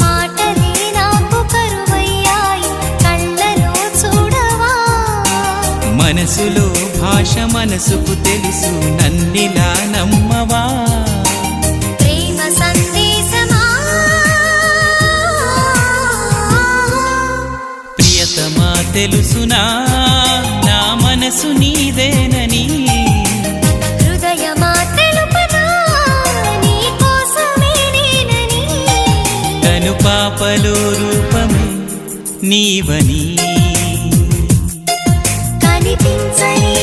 మాటలే నాకు కరువయ్యాయి కళ్ళలో చూడవా మనసులో భాష మనసుకు తెలుసు నన్నిలా నమ్మవా ప్రేమ సందేశమా ప్రియతమా తెలుసునా నా మనసు నీదేనని హృదయమా తెలుపనా నీ కోసమే నేనని కను పాపలో రూపమే నీవని కనిపించని